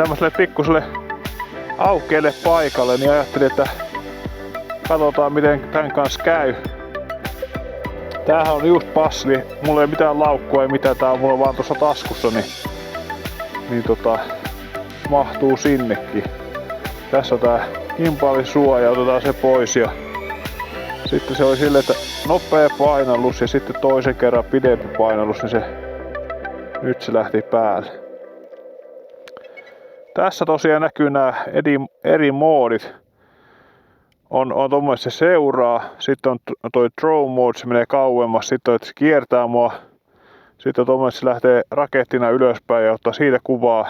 tämmöiselle pikkuselle aukeelle paikalle, niin ajattelin, että katsotaan miten tän kanssa käy. Tämähän on just passli, mulla ei mitään laukkua, ei mitään, tää on mulla vaan tuossa taskussa, niin mahtuu sinnekin. Tässä on tää impaalisuoja, otetaan se pois ja sitten se oli silleen, että nopea painallus ja sitten toisen kerran pidempi painallus, niin nyt se lähti päälle. Tässä tosiaan näkyy nämä eri moodit. On tommoinen, se seuraa, sitten on toi drone mode, se menee kauemmas, sitten on, että se kiertää mua. Sitten on tommoinen, se lähtee rakettina ylöspäin ja ottaa siitä kuvaa.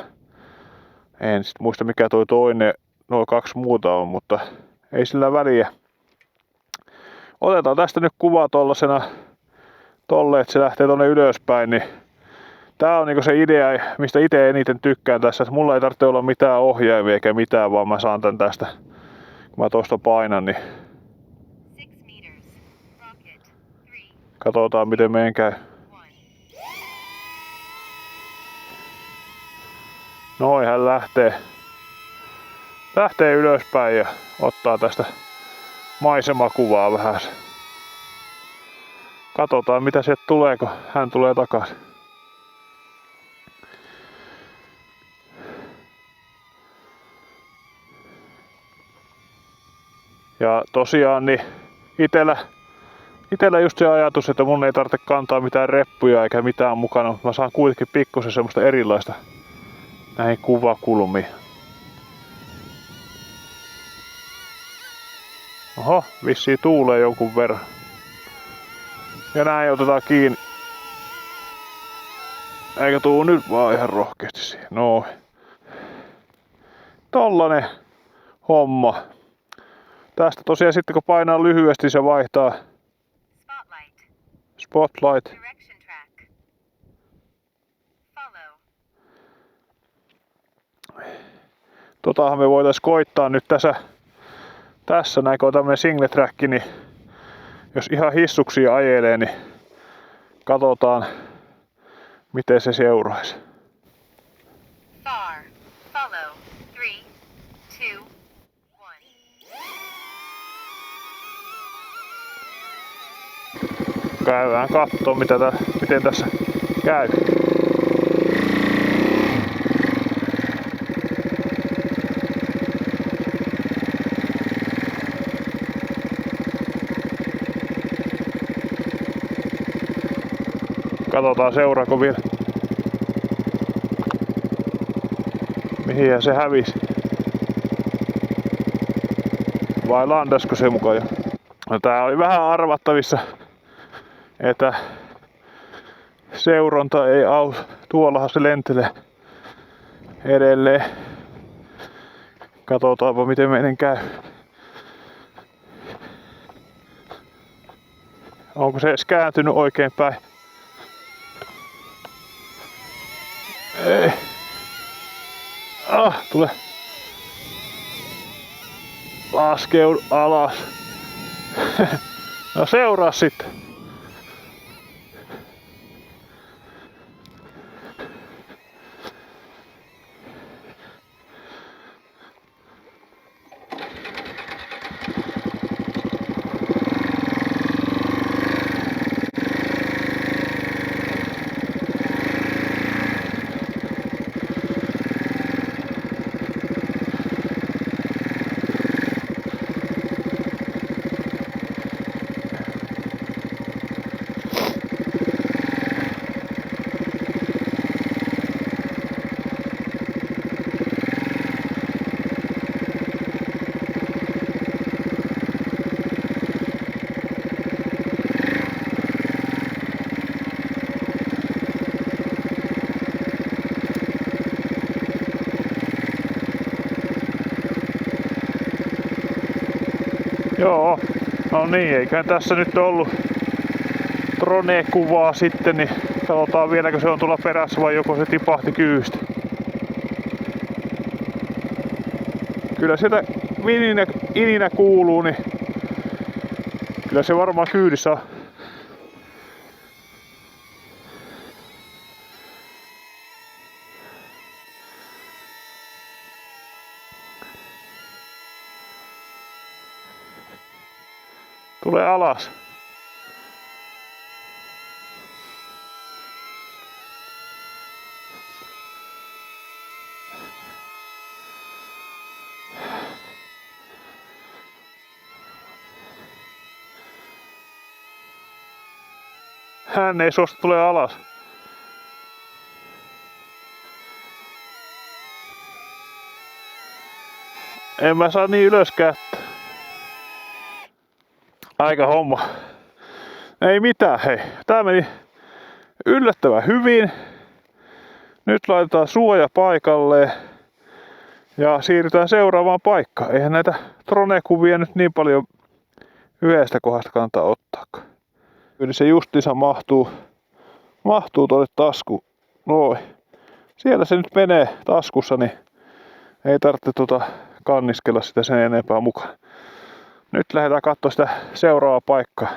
En sit muista mikä toi toinen, nuo kaksi muuta on, mutta ei sillä väliä. Otetaan tästä nyt kuva tollasena tolle, että se lähtee tonne ylöspäin, niin tää on niinku se idea, mistä itse eniten tykkään tässä, että mulla ei tarvitse olla mitään ohjaimia eikä mitään, vaan mä saan tän tästä, kun mä tosta painan, niin katsotaan miten meidän käy. Noin hän lähtee ylöspäin ja ottaa tästä maisemakuvaa vähän. Katsotaan mitä sieltä tulee, kun hän tulee takaisin. Ja tosiaan niin itellä just se ajatus, että mun ei tarvitse kantaa mitään reppuja eikä mitään mukana, mutta mä saan kuitenkin pikkusen semmoista erilaista näihin kuvakulmiin. Oho, vissiin tuulee jonkun verran. Ja näin otetaan kiinni. Eikä tuu nyt vaan ihan rohkeasti siihen. Noin. Tollanen homma. Tästä tosiaan sitten kun painaa lyhyesti, se vaihtaa Spotlight. Totahan me voitais koittaa nyt tässä näin, kun on tämmönen single track, niin jos ihan hissuksia ajelee, niin katsotaan miten se seuraisi. Käydään kattoo miten tässä käy. Katsotaan seuraako vielä. Mihin se hävisi? Vai landasko se mukaan jo? No, tää oli vähän arvattavissa, että seuronta ei auta. Tuollahan se lentelee edelleen. Katsotaanpa miten meidän käy. Onko se edes kääntynyt oikein päin? Ei. Tule. Laskeudu alas. No seuraa sitten. Joo, no niin, eiköhän tässä nyt ollut drone-kuvaa sitten, niin katsotaan vieläkö se on tuolla perässä vai joko se tipahti kyydistä. Kyllä sieltä ininä kuuluu, niin kyllä se varmaan kyydissä on. Tulee alas. Hän ei suostu tulee alas. En mä saa niin ylöskään. Aika homma. Ei mitään, hei. Tää meni yllättävän hyvin. Nyt laitetaan suoja paikalleen. Ja siirrytään seuraavaan paikkaan. Eihän näitä drone-kuvia nyt niin paljon yhdestä kohdasta kannattaa ottaakaan. Kyllä se justiinsa mahtuu tuonne taskuun. Noin. Siellä se nyt menee taskussa, niin ei tarvitse kanniskella sitä sen enempää mukaan. Nyt lähdetään katsoa sitä seuraavaa paikkaa.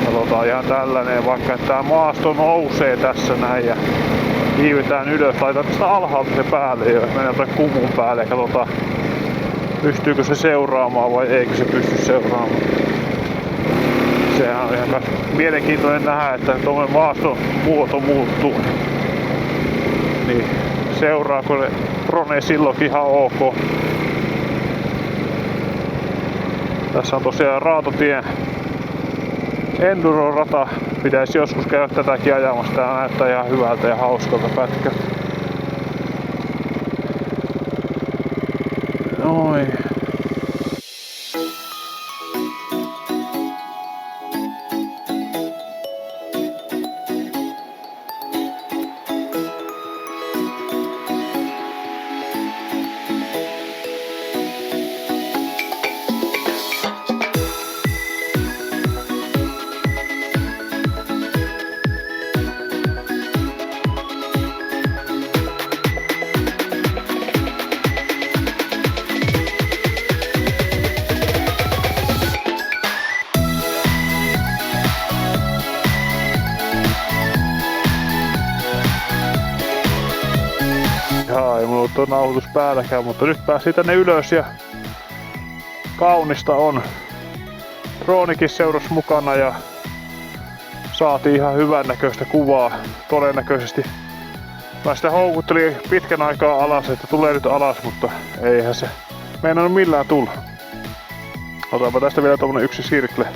Katsotaan ihan tällainen, vaikka että tää maasto nousee tässä näin ja hiivetään ylös. Laitetaan tästä alhaalta se päälle ja mennään tuonne kumun päälle ja katsotaan pystyykö se seuraamaan vai eikö se pysty seuraamaan. Sehän on ihan mielenkiintoinen nähdä, että tuommoinen maaston muoto muuttuu. Niin seuraako ne drone silloinkin ihan ok. Tässä on tosiaan Raatotien enduro-rata. Pitäisi joskus käydä tätäkin ajamassa. Tää näyttää ihan hyvältä ja hauskalta pätkältä. Noin. Ei mulla ole nauhoitus päälläkään, mutta nyt pääsi tänne ylös ja kaunista on. Droonikin seurasi mukana ja saatiin ihan hyvän näköistä kuvaa. Todennäköisesti mä sitä houkuttelin pitkän aikaa alas, että tulee nyt alas, mutta eihän se meinannut millään tulla. Otaanpa tästä vielä tommonen yksi sirkle.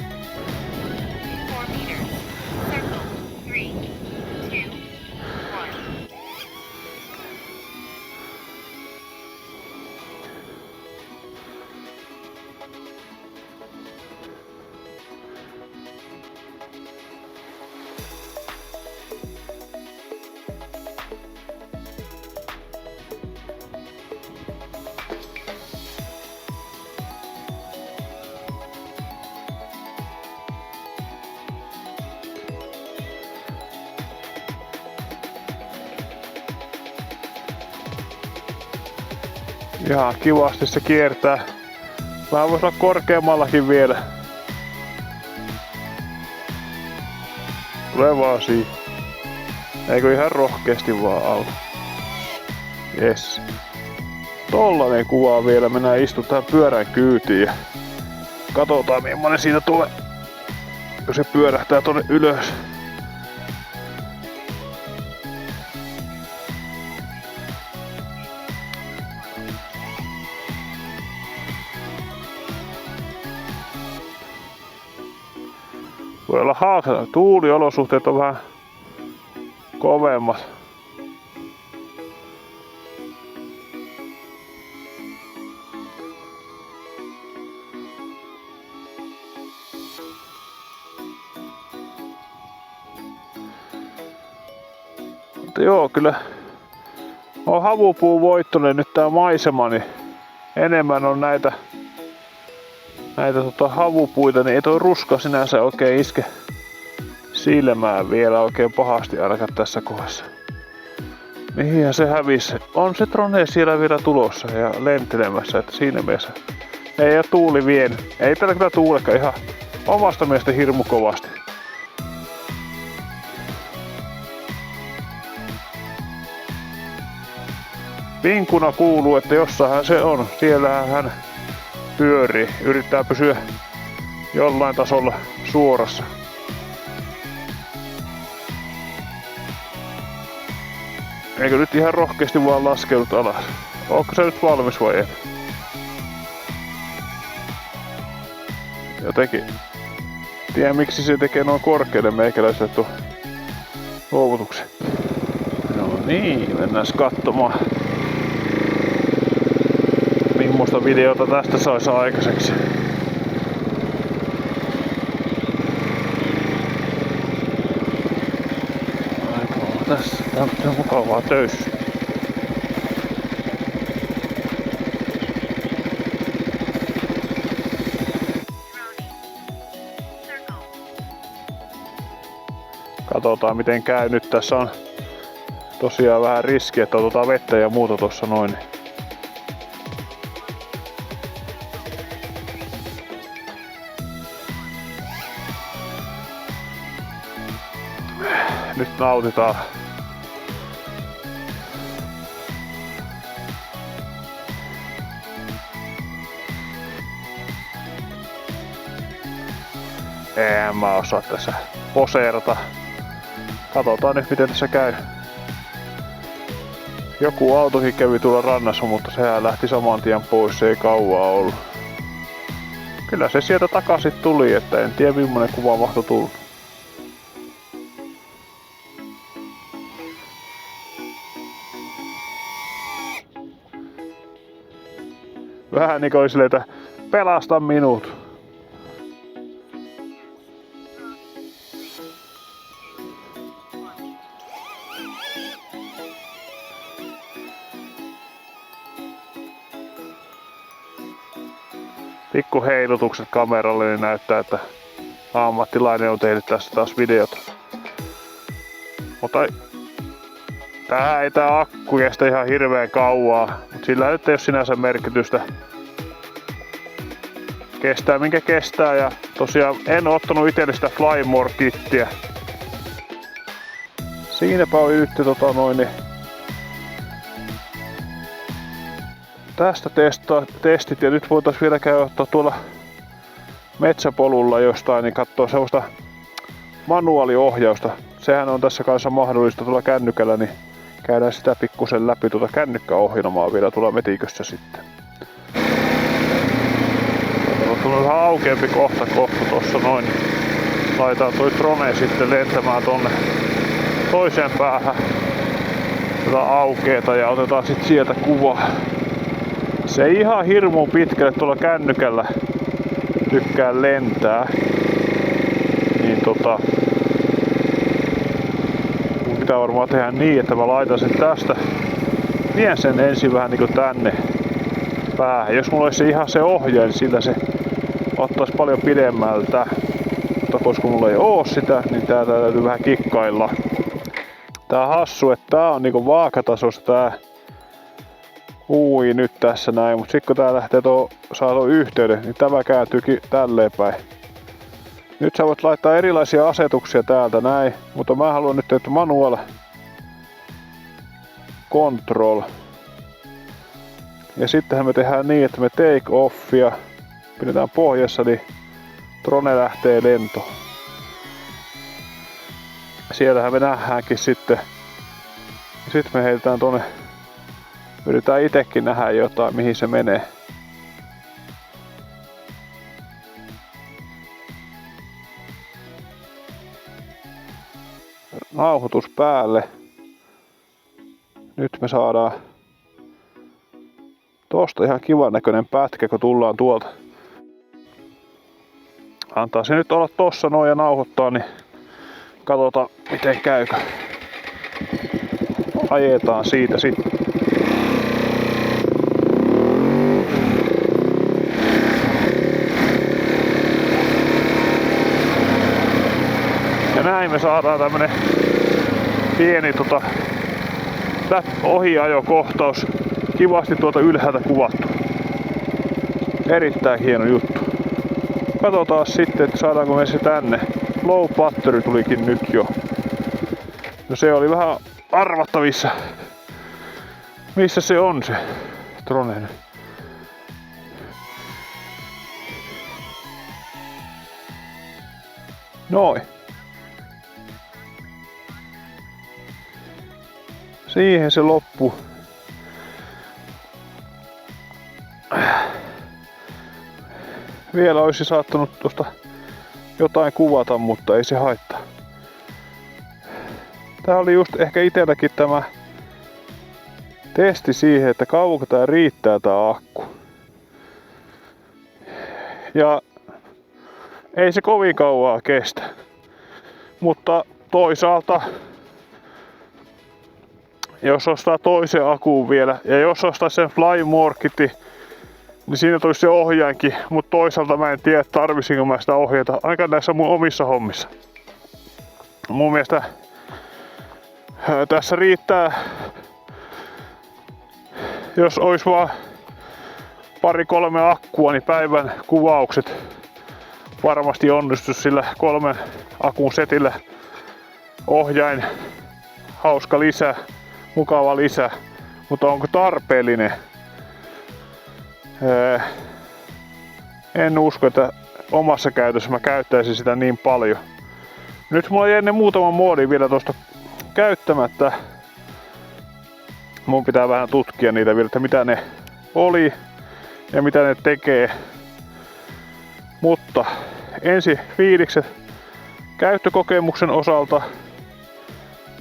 Ihan kivasti se kiertää. Vähän voisi olla korkeammallakin vielä. Tulee vaan siihen. Eikö ihan rohkeasti vaan alla. Jes. Tollanen kuva vielä. Mennään istutaan pyörän kyytiin ja katsotaan millainen siitä tulee, kun se pyörähtää tonne ylös. Voi olla haastetta. Tuuliolosuhteet on vähän kovemmat. Mutta joo, kyllä on havupuu voittoinen nyt tää maisema, niin enemmän on näitä havupuita, niin ei toi ruska sinänsä oikein iske silmään vielä oikein pahasti ainakaan tässä kohdassa. Mihin se hävisi? On se drone siellä vielä tulossa ja lentelemässä, että siinä mielessä ei ole tuuli vienyt. Ei tällä kyllä tuulekaan ihan omasta mielestä hirmu kovasti. Vinkuna kuuluu, että jossain se on. Siellähän hän pyörii. Yrittää pysyä jollain tasolla suorassa. Eikö nyt ihan rohkeasti vaan laskeudut alas? Onko se nyt valmis vai ei? Jotenkin. Tiedä miksi se tekee noin korkealle meikäläiselle tuon luovutuksen. No niin, mennään katsomaan. Millaista videota tästä saisi aikaiseksi. Tässä on mukavaa töissä. Katsotaan miten käy. Nyt tässä on tosiaan vähän riski, että otetaan vettä ja muuta tossa noin. Nyt nautitaan. En mä osaa tässä poseerata. Katsotaan nyt miten tässä käy. Joku autokin kävi tuolla rannassa, mutta sehän lähti saman tien pois, se ei kauaa ollut. Kyllä se sieltä takaisin tuli, että en tiedä millainen kuva mahtoi tulla. Vähän niin kuin silleen, että pelasta minut. Pikku heilutukset kameralle, niin näyttää, että ammattilainen on tehnyt tästä taas videota. Mutta tähän ei tää akku kestä ihan hirveän kauaa, mutta sillä nyt ei ole sinänsä merkitystä. Kestää minkä kestää ja tosiaan en ottanut itselle sitä Flymore-kittiä. Siinäpä oli nyt tästä testit ja nyt voitais vielä käydä ottaa tuolla metsäpolulla jostain niin katsoa sellaista manuaaliohjausta. Sehän on tässä kanssa mahdollista tuolla kännykällä, niin käydään sitä pikkusen läpi tuota kännykkäohjelmaa vielä tuolla metikössä sitten. On tullut vähän aukeampi kohta tossa noin. Laitetaan toi drone sitten lentämään tonne toiseen päähän tätä aukeeta ja otetaan sit sieltä kuva. Se ei ihan hirmu pitkälle tuolla kännykällä tykkää lentää. Niin mun pitää varmaan tehdä niin, että mä laitan sen tästä. Vien sen ensin vähän niinku tänne päähän. Jos mulla olisi ihan se ohjaa, niin sillä se ottaisi paljon pidemmältä. Mutta koska mulla ei oo sitä, niin tää täytyy vähän kikkailla. Tää on hassu, että tää on niinku vaakatasosta tää nyt tässä näin, mutta sitten kun tää lähtee saa tuon yhteyden, niin tämä kääntyykin tälleen päin. Nyt sä voit laittaa erilaisia asetuksia täältä näin, mutta mä haluan nyt, että manual control. Ja sittenhän me tehdään niin, että me take offia pidetään pohjassa, niin drone lähtee lento. Sieltähän me nähdäänkin sitten. Sitten me heitetään tonne. Yritetään itekin nähdä jotain, mihin se menee. Nauhoitus päälle. Nyt me saadaan tosta ihan kivan näköinen pätkä, kun tullaan tuolta. Antaa se nyt olla tossa noin ja nauhoittaa, niin katsotaan miten käykö. Ajetaan siitä sitten. Ja näin me saadaan tämmönen pieni ohiajokohtaus kivasti tuolta ylhäältä kuvattu. Erittäin hieno juttu. Katsotaan sitten, että saadaanko me se tänne. Low battery tulikin nyt jo. No se oli vähän arvattavissa. Missä se on se drone? Noin. Siihen se loppuu. Vielä olisi saattanut tuosta jotain kuvata, mutta ei se haittaa. Tää oli just ehkä itselläkin tämä testi siihen, että kauanko tää riittää tää akku. Ja ei se kovin kauaa kestä. Mutta toisaalta jos ostaa toisen akun vielä ja jos ostaa sen Fly More Kitin, niin siinä tulisi se ohjainkin, mutta toisaalta mä en tiedä tarvisinko mä sitä ohjata ainakaan näissä mun omissa hommissa. Mun mielestä tässä riittää, jos ois vaan 2-3 akkua, niin päivän kuvaukset varmasti onnistus sillä 3 akun setillä. Ohjain, hauska lisä, mukava lisä, mutta onko tarpeellinen? En usko, että omassa käytössä mä käyttäisin sitä niin paljon. Nyt mulla jäi ne muutama moodi vielä tosta käyttämättä. Mun pitää vähän tutkia niitä vielä, että mitä ne oli ja mitä ne tekee. Mutta ensi fiilikset käyttökokemuksen osalta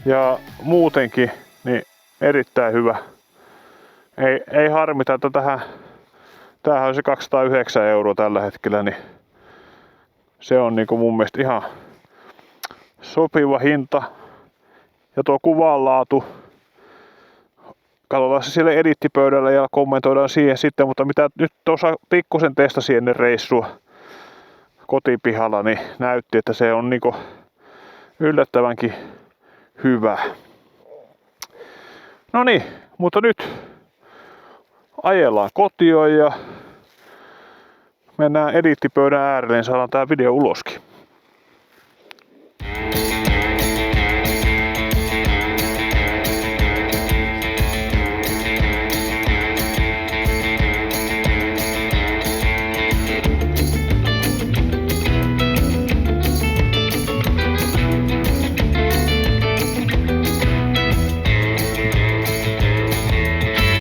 ja muutenkin niin erittäin hyvä. Ei harmita, että tämähän on se 209 € tällä hetkellä, niin se on niinku mun mielestä ihan sopiva hinta. Ja tuo kuvanlaatu, katsotaan se siellä edittipöydällä ja kommentoidaan siihen sitten, mutta mitä nyt tuossa pikkusen testasin ennen reissua kotipihalla, niin näytti, että se on niinku yllättävänkin hyvä. No niin, mutta nyt ajellaan kotiin ja mennään edittipöydän äärelle, niin saadaan tää video uloskin.